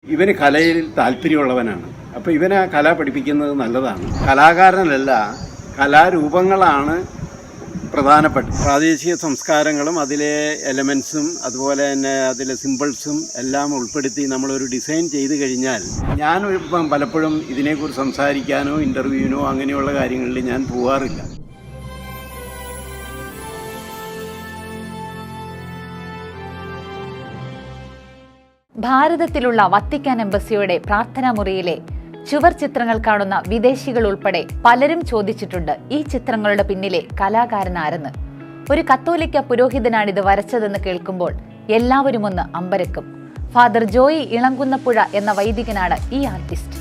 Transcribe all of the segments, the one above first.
ഇവന് കലയിൽ താല്പര്യമുള്ളവനാണ്. അപ്പോൾ ഇവനെ കല പഠിപ്പിക്കുന്നത് നല്ലതാണ്. കലാകാരനല്ല, കലാരൂപങ്ങളാണ് പ്രധാനപ്പെട്ട പ്രാദേശിക സംസ്കാരങ്ങളും അതിലെ എലമെൻസും അതുപോലെ തന്നെ അതിലെ സിമ്പിൾസും എല്ലാം ഉൾപ്പെടുത്തി നമ്മളൊരു ഡിസൈൻ ചെയ്ത് കഴിഞ്ഞാൽ, ഞാൻ ഇപ്പം പലപ്പോഴും ഇതിനെക്കുറിച്ച് സംസാരിക്കാനോ ഇൻ്റർവ്യൂവിനോ അങ്ങനെയുള്ള കാര്യങ്ങളിൽ ഞാൻ പോകാറില്ല. ഭാരതത്തിലുള്ള വത്തിക്കാൻ എംബസിയുടെ പ്രാർത്ഥനാ മുറിയിലെ ചുവർ ചിത്രങ്ങൾ കാണുന്ന വിദേശികൾ ഉൾപ്പെടെ പലരും ചോദിച്ചിട്ടുണ്ട്, ഈ ചിത്രങ്ങളുടെ പിന്നിലെ കലാകാരൻ ആരെന്ന്. ഒരു കത്തോലിക്ക പുരോഹിതനാണിത് വരച്ചതെന്ന് കേൾക്കുമ്പോൾ എല്ലാവരും ഒന്ന് അമ്പരക്കും. ഫാദർ ജോയി ഇളങ്കുന്നപ്പുഴ എന്ന വൈദികനാണ് ഈ ആർട്ടിസ്റ്റ്.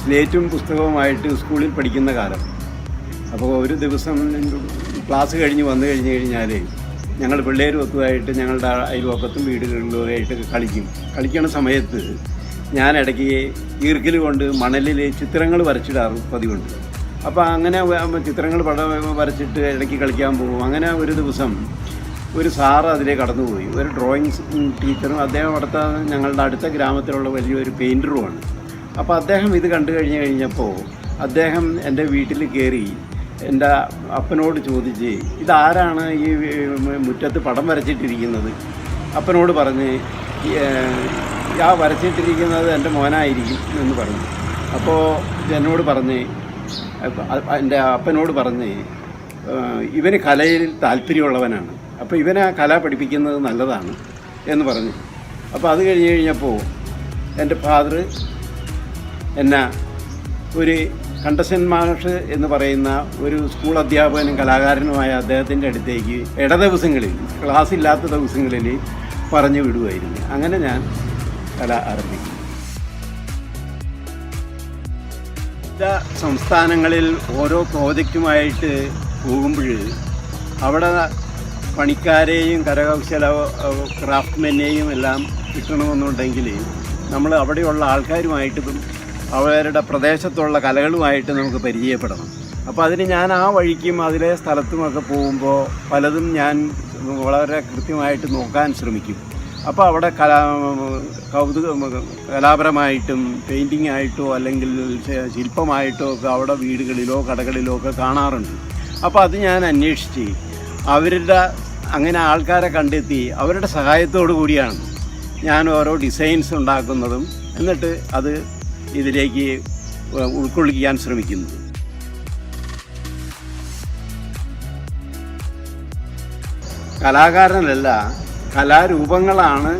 സ്ലേറ്റും പുസ്തകവുമായിട്ട് സ്കൂളിൽ പഠിക്കുന്ന കാലം. അപ്പോൾ ഒരു ദിവസം ക്ലാസ് കഴിഞ്ഞ് വന്നു കഴിഞ്ഞാൽ ഞങ്ങൾ പിള്ളേരും ഒത്തുമായിട്ട് ഞങ്ങളുടെ അയൽവക്കത്തും വീടുകളിലുമായിട്ട് കളിക്കുന്ന സമയത്ത് ഞാൻ ഇടയ്ക്ക് ഈർക്കിൽ കൊണ്ട് മണലിൽ ചിത്രങ്ങൾ വരച്ചിടാറ് പതിവുണ്ട്. അപ്പോൾ അങ്ങനെ ചിത്രങ്ങൾ വരച്ചിട്ട് ഇടയ്ക്ക് കളിക്കാൻ പോകും. അങ്ങനെ ഒരു ദിവസം ഒരു സാറ് അതിലേക്ക് കടന്നുപോയി. ഒരു ഡ്രോയിങ് ടീച്ചറും അദ്ദേഹം അവിടുത്തെ ഞങ്ങളുടെ അടുത്ത ഗ്രാമത്തിലുള്ള വലിയൊരു പെയിൻറ്ററുമാണ്. അപ്പോൾ അദ്ദേഹം ഇത് കണ്ടു കഴിഞ്ഞപ്പോൾ അദ്ദേഹം എൻ്റെ വീട്ടിൽ കയറി എൻ്റെ അപ്പനോട് ചോദിച്ച്, ഇതാരാണ് ഈ മുറ്റത്ത് പടം വരച്ചിട്ടിരിക്കുന്നത്? അപ്പനോട് പറഞ്ഞ്, ആ വരച്ചിട്ടിരിക്കുന്നത് എൻ്റെ മോനായിരിക്കും എന്ന് പറഞ്ഞു. അപ്പോൾ എന്നോട് പറഞ്ഞ്, എൻ്റെ അപ്പനോട് പറഞ്ഞ്, ഇവന് കലയിൽ താല്പര്യമുള്ളവനാണ്, അപ്പോൾ ഇവനെ കല പഠിപ്പിക്കുന്നത് നല്ലതാണ് എന്ന് പറഞ്ഞു. അപ്പോൾ അത് കഴിഞ്ഞപ്പോൾ എൻ്റെ ഫാദർ എന്നെ ഒരു കണ്ടസൻ മാഷ് എന്ന് പറയുന്ന ഒരു സ്കൂൾ അധ്യാപകനും കലാകാരനുമായ അദ്ദേഹത്തിൻ്റെ അടുത്തേക്ക് ദിവസങ്ങളിൽ, ക്ലാസ് ഇല്ലാത്ത ദിവസങ്ങളിൽ പറഞ്ഞു വിടുമായിരുന്നു. അങ്ങനെ ഞാൻ കല ആരംഭിക്കും. വിവിധ സംസ്ഥാനങ്ങളിൽ ഓരോ പ്രോജക്റ്റുമായിട്ട് പോകുമ്പോൾ അവിടെ പണിക്കാരെയും കരകൗശല ക്രാഫ്റ്റ്മെന്നെയും എല്ലാം കിട്ടണമെന്നുണ്ടെങ്കിൽ നമ്മൾ അവിടെയുള്ള ആൾക്കാരുമായിട്ട് അവരുടെ പ്രദേശത്തുള്ള കലകളുമായിട്ട് നമുക്ക് പരിചയപ്പെടണം. അപ്പോൾ അതിന് ഞാൻ ആ വഴിക്കും അതിലെ സ്ഥലത്തുമൊക്കെ പോകുമ്പോൾ പലതും ഞാൻ വളരെ കൃത്യമായിട്ട് നോക്കാൻ ശ്രമിക്കും. അപ്പോൾ അവിടെ കലാപരമായിട്ടും പെയിൻറ്റിംഗ് ആയിട്ടോ അല്ലെങ്കിൽ ശില്പമായിട്ടോ ഒക്കെ അവിടെ വീടുകളിലോ കടകളിലോ ഒക്കെ കാണാറുണ്ട്. അപ്പോൾ അത് ഞാൻ അന്വേഷിച്ച് അവരുടെ അങ്ങനെ ആൾക്കാരെ കണ്ടെത്തി അവരുടെ സഹായത്തോടു കൂടിയാണ് ഞാൻ ഓരോ ഡിസൈൻസ് ഉണ്ടാക്കുന്നതും എന്നിട്ട് അത് ഇതിലേക്ക് ഉൾക്കൊള്ളിക്കാൻ ശ്രമിക്കുന്നത്. കലാകാരനല്ല, കലാരൂപങ്ങളാണ്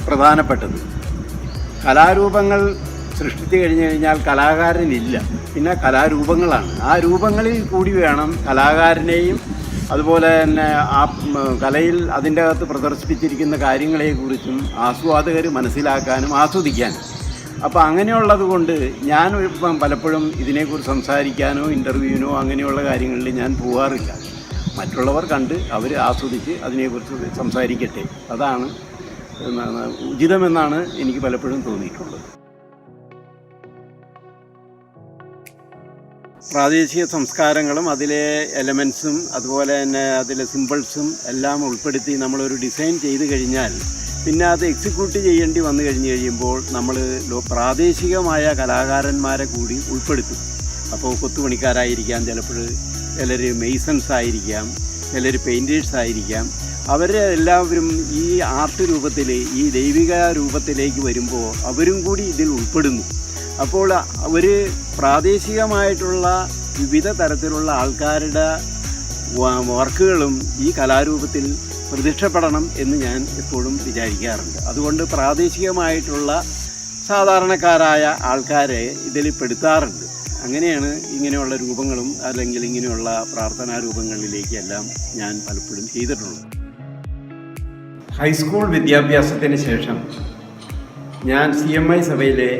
പ്രധാനപ്പെട്ടത്. കലാരൂപങ്ങൾ സൃഷ്ടിച്ചു കഴിഞ്ഞാൽ കലാകാരനില്ല, പിന്നെ കലാരൂപങ്ങളാണ്. ആ രൂപങ്ങളിൽ കൂടി വേണം കലാകാരനെയും അതുപോലെ തന്നെ ആ കലയിൽ അതിൻ്റെ അകത്ത് പ്രദർശിപ്പിച്ചിരിക്കുന്ന കാര്യങ്ങളെക്കുറിച്ചും ആസ്വാദകർ മനസ്സിലാക്കാനും ആസ്വദിക്കാനും. അപ്പോൾ അങ്ങനെയുള്ളത് കൊണ്ട് ഞാൻ ഇപ്പം പലപ്പോഴും ഇതിനെക്കുറിച്ച് സംസാരിക്കാനോ ഇൻ്റർവ്യൂവിനോ അങ്ങനെയുള്ള കാര്യങ്ങളിൽ ഞാൻ പോകാറില്ല. മറ്റുള്ളവർ കണ്ട് അവർ ആസ്വദിച്ച് അതിനെക്കുറിച്ച് സംസാരിക്കട്ടെ, അതാണ് ഉചിതമെന്നാണ് എനിക്ക് പലപ്പോഴും തോന്നിയിട്ടുള്ളത്. പ്രാദേശിക സംസ്കാരങ്ങളും അതിലെ എലമെൻസും അതുപോലെ തന്നെ അതിലെ സിമ്പിൾസും എല്ലാം ഉൾപ്പെടുത്തി നമ്മളൊരു ഡിസൈൻ ചെയ്ത് കഴിഞ്ഞാൽ, പിന്നെ അത് എക്സിക്യൂട്ട് ചെയ്യേണ്ടി വന്നു കഴിയുമ്പോൾ നമ്മൾ പ്രാദേശികമായ കലാകാരന്മാരെ കൂടി ഉൾപ്പെടുത്തും. അപ്പോൾ കൊത്തുപണിക്കാരായിരിക്കാം, ചിലർ മെയ്സൺസ് ആയിരിക്കാം, ചിലർ പെയിൻറ്റേഴ്സ് ആയിരിക്കാം. അവരെ എല്ലാവരും ഈ ആർട്ട് രൂപത്തിൽ, ഈ ദൈവിക രൂപത്തിലേക്ക് വരുമ്പോൾ അവരും കൂടി ഇതിൽ ഉൾപ്പെടുന്നു. അപ്പോൾ അവർ പ്രാദേശികമായിട്ടുള്ള വിവിധ തരത്തിലുള്ള ആൾക്കാരുടെ വർക്കുകളും ഈ കലാരൂപത്തിൽ പ്രത്യക്ഷപ്പെടണം എന്ന് ഞാൻ എപ്പോഴും വിചാരിക്കാറുണ്ട്. അതുകൊണ്ട് പ്രാദേശികമായിട്ടുള്ള സാധാരണക്കാരായ ആൾക്കാരെ ഇതിൽ പെടുത്താറുണ്ട്. അങ്ങനെയാണ് ഇങ്ങനെയുള്ള രൂപങ്ങളും അല്ലെങ്കിൽ ഇങ്ങനെയുള്ള പ്രാർത്ഥനാ രൂപങ്ങളിലേക്കെല്ലാം ഞാൻ പലപ്പോഴും ചെയ്തിട്ടുള്ളത്. ഹൈസ്കൂൾ വിദ്യാഭ്യാസത്തിന് ശേഷം ഞാൻ CMI സഭയിലെ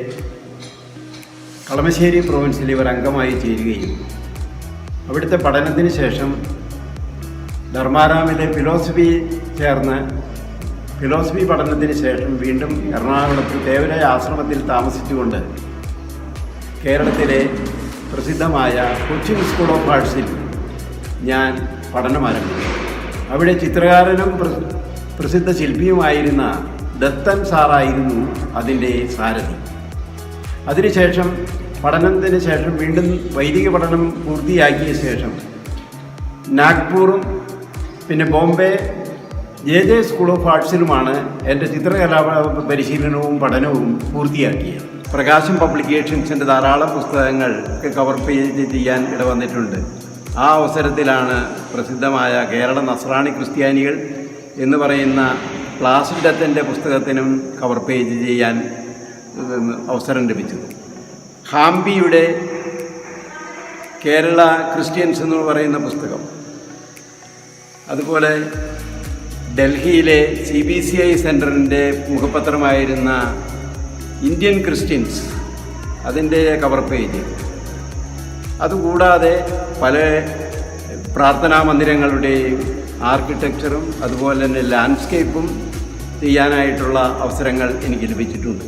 കളമശ്ശേരി പ്രൊവിൻസിലെ ഒരു അംഗമായി ചേരുകയും അവിടുത്തെ പഠനത്തിന് ശേഷം ധർമാരാമിലെ ഫിലോസഫി ചേർന്ന് ഫിലോസഫി പഠനത്തിന് ശേഷം വീണ്ടും എറണാകുളത്ത് തേവരായ ആശ്രമത്തിൽ താമസിച്ചുകൊണ്ട് കേരളത്തിലെ പ്രസിദ്ധമായ കൊച്ചിൻ സ്കൂൾ ഓഫ് ആർട്സിൽ ഞാൻ പഠനം ആരംഭിച്ചു. അവിടെ ചിത്രകാരനും പ്രസിദ്ധ ശില്പിയുമായിരുന്ന ദത്തൻ സാറായിരുന്നു അതിൻ്റെ സാരഥി. അതിനുശേഷം പഠനത്തിന് ശേഷം വീണ്ടും വൈദിക പഠനം പൂർത്തിയാക്കിയ ശേഷം നാഗ്പൂറും പിന്നെ ബോംബെ JJ സ്കൂൾ ഓഫ് ആർട്സിലുമാണ് എൻ്റെ ചിത്രകലാ പരിശീലനവും പഠനവും പൂർത്തിയാക്കിയത്. പ്രകാശം പബ്ലിക്കേഷൻസിൻ്റെ ധാരാളം പുസ്തകങ്ങൾ കവർ പേജ് ചെയ്യാൻ ഇടവന്നിട്ടുണ്ട്. ആ അവസരത്തിലാണ് പ്രസിദ്ധമായ കേരള നസ്രാണി ക്രിസ്ത്യാനികൾ എന്ന് പറയുന്ന പ്ലാസിഡ് ദത്തൻ്റെ പുസ്തകത്തിനും കവർ പേജ് ചെയ്യാൻ അവസരം ലഭിച്ചത്. ഹാംപിയുടെ കേരള ക്രിസ്ത്യൻസ് എന്ന് പറയുന്ന പുസ്തകം, അതുപോലെ ഡൽഹിയിലെ CBCI സെൻറ്ററിൻ്റെ മുഖപത്രമായിരുന്ന ഇന്ത്യൻ ക്രിസ്ത്യൻസ് അതിൻ്റെ കവർ പേജ്, അതുകൂടാതെ പല പ്രാർത്ഥനാ മന്ദിരങ്ങളുടെയും ആർക്കിടെക്ചറും അതുപോലെ തന്നെ ലാൻഡ്സ്കേപ്പും ചെയ്യാനായിട്ടുള്ള അവസരങ്ങൾ എനിക്ക് ലഭിച്ചിട്ടുണ്ട്.